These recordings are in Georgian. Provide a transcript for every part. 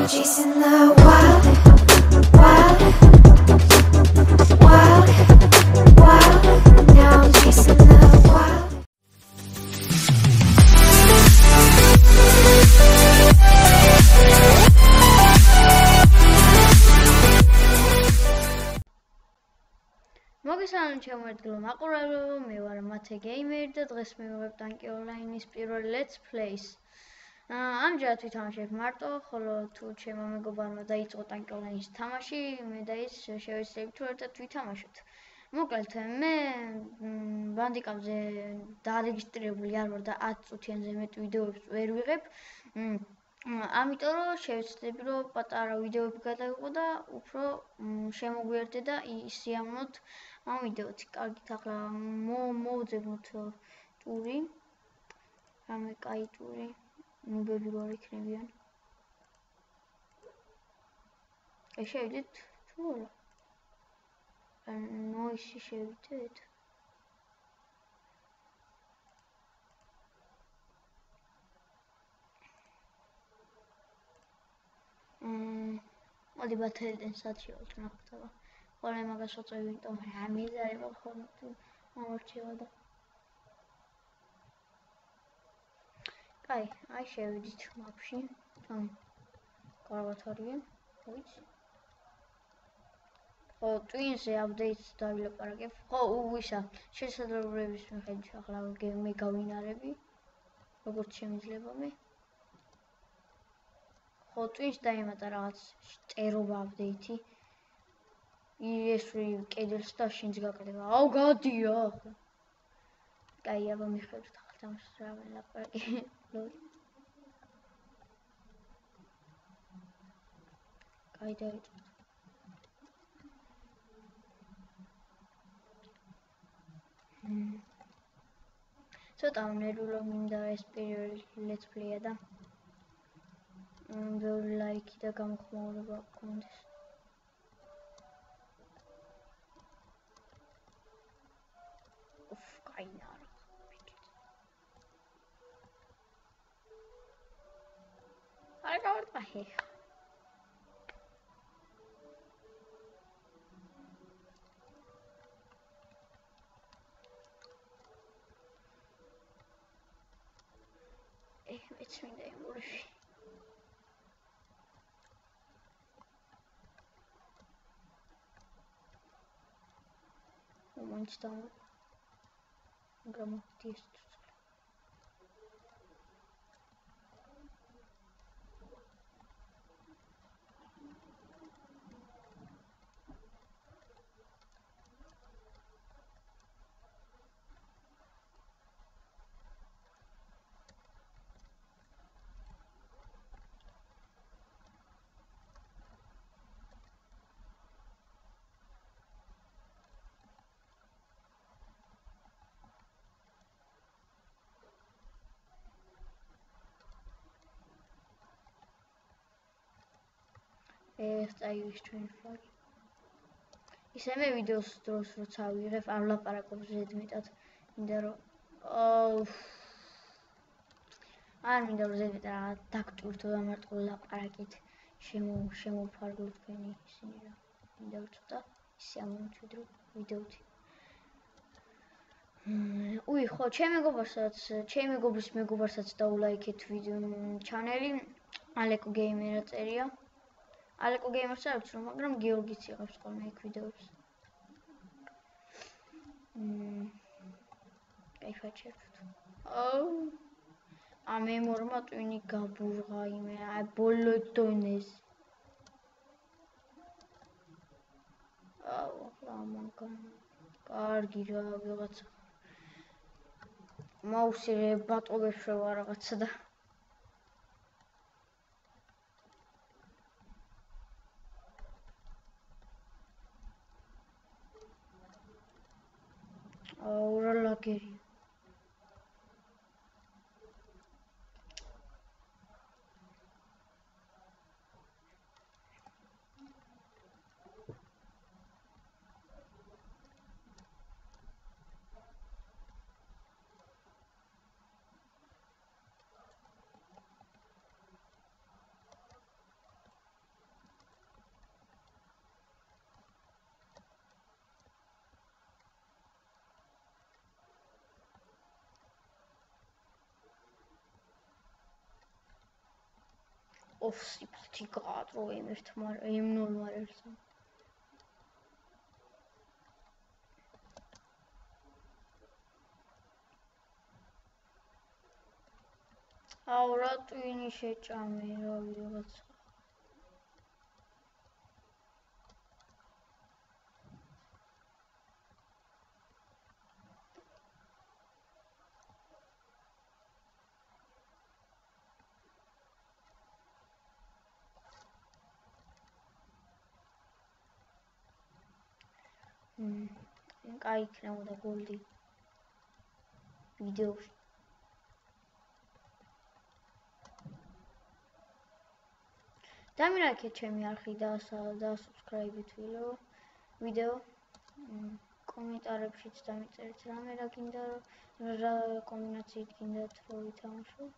chasing the wild, wild, wild, wild. Now I'm chasing the wild. მოგესალმებით ჩემო მაყურებლებო, მე ვარ მათე გეიმერი და დღეს მივიღებ ტანკი ონლაინის პირველ let's plays. ამჯერად ვითამაშებ მარტო, ხოლო თუ ჩემო მეგობარმა დაიწყო ტანკი ონლაინის თამაში, მე და ის შევეცდებით თუ ერთად ვითამაშოთ. მოკლედ, მე ბანდიკაპზე დარეგისტრირებული არ ვარ და 10 წუთიანზე მეტ ვიდეოებს ვერ ვიღებ. ამიტომ რომ შევეცდები რომ პატარა ვიდეოები გადავიღო და უფრო შემოგვიერთდე და ისიამოვნოთ ამ ვიდეოთი. კარგით, ახლა მოვძებნოთ ტური. რამე კაი ტური. ნუბები რო არ იქნებიან. შევიდეთ თუ არა? ნოისი შევიდეთ. მოდი ბათელიდან საჩიოთ ნახტავა. ხოლმე მაგას ვაწევი, იმიტომ რა მიზარება ხოლმე თუ მომორჩევა და. კაი, აი შევიდით მაპში. კარგად არიან, ვიცი. ხო, ტვინზე აპდეიტს დავილაპარაკებ. ხო, ვისა, შესაძლებლობების მიხედვით ახლა მე გავინარები. როგორც შემიძლია მე. ხო, ტვინს დაემატა რაღაც წერობა აპდეიტი. ისრი კედელს და შინს გაკეთება. აუ, გადია ახლა. კაი, აბა მიხედვით ახლა თამაშს რა ველაპარაკი. კაი, დაიწყოთ. ცოტა ნერვიულობ მინდა ეს პირველი let's play-ა და ბევრი ლაიქი და გამოხმაურება გქონდეს. კაი ნარა. არა გავარტყე. მეც მინდა იმურები. მომენტ და გრამატის F25. ისე მე ვიდეოს დროს როცა ვიღებ არ ვლაპარაკობ ზედმეტად. მინდა რომ არ მინდა რომ ზედმეტად რაღაც დაგტვირთო და მარტო ლაპარაკით შემოვფარგლო თქვენი ისინი რა. მინდა რომ ცოტა ისიამოვნოთ ვიდრე ვიდეოთი. უი, ხო, ჩემი მეგობრის მეგობარსაც დაულაიქეთ ჩანელი ალეკო გეიმერა წერია. ალეკო გეიმერს არ ვიცი, მაგრამ გიორგიც იღებს ხოლმე იქ ვიდეოებს. კაიფაჩერთ. აუ. მე მორმა ტვინი გაბურღა იმე, აი ბოლო დონეს. აუ, ახლა მანქან. კარგი რა ვიღაცა. მაუსი ბატონებს შევა რაღაცა და აურა ლაგერი. ოფსიფათი გაატრო M0 მარელს. აუ რა ტვინი შეჭამე რა ვიღაცა. კაი იქნებოდა გოლდი ვიდეოში. დამირეკეთ ჩემი არხი და subscribe-ით ვიდეო. კომენტარებშიც დამიწერეთ რამე რა გინდა რა კომბინაციით გინდათ რომ ვითამაშო.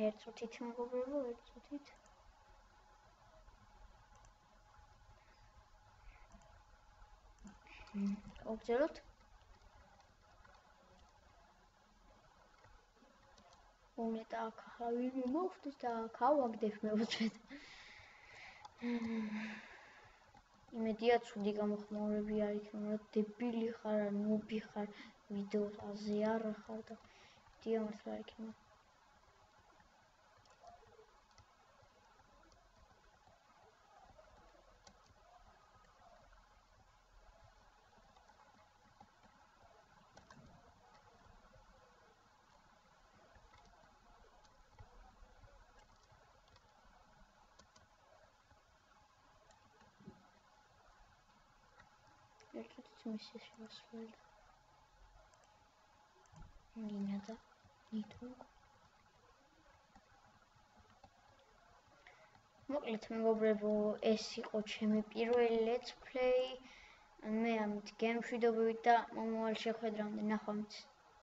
ერთწუთით მეგობრებო, ერთწუთით. ოგზელოთ. უმეტა ახალი მოვხდეს და გავაგდებ მეუწვეთ. იმედია ცუდი გამოხმაურები არ იქნება, რომ დებილი ხარ, ნუბი ხარ, ვიდეოზე არ ხარ და დია მართლა არ იქნება. ერთწუთით მისის შევასრულე. ნინა და ნიტო. მოკლედ მეგობრებო, ეს იყო ჩემი პირველი let's play. მე ამით გემშვიდობებით და მომავალ შეხვედრამდე ნახვამდის.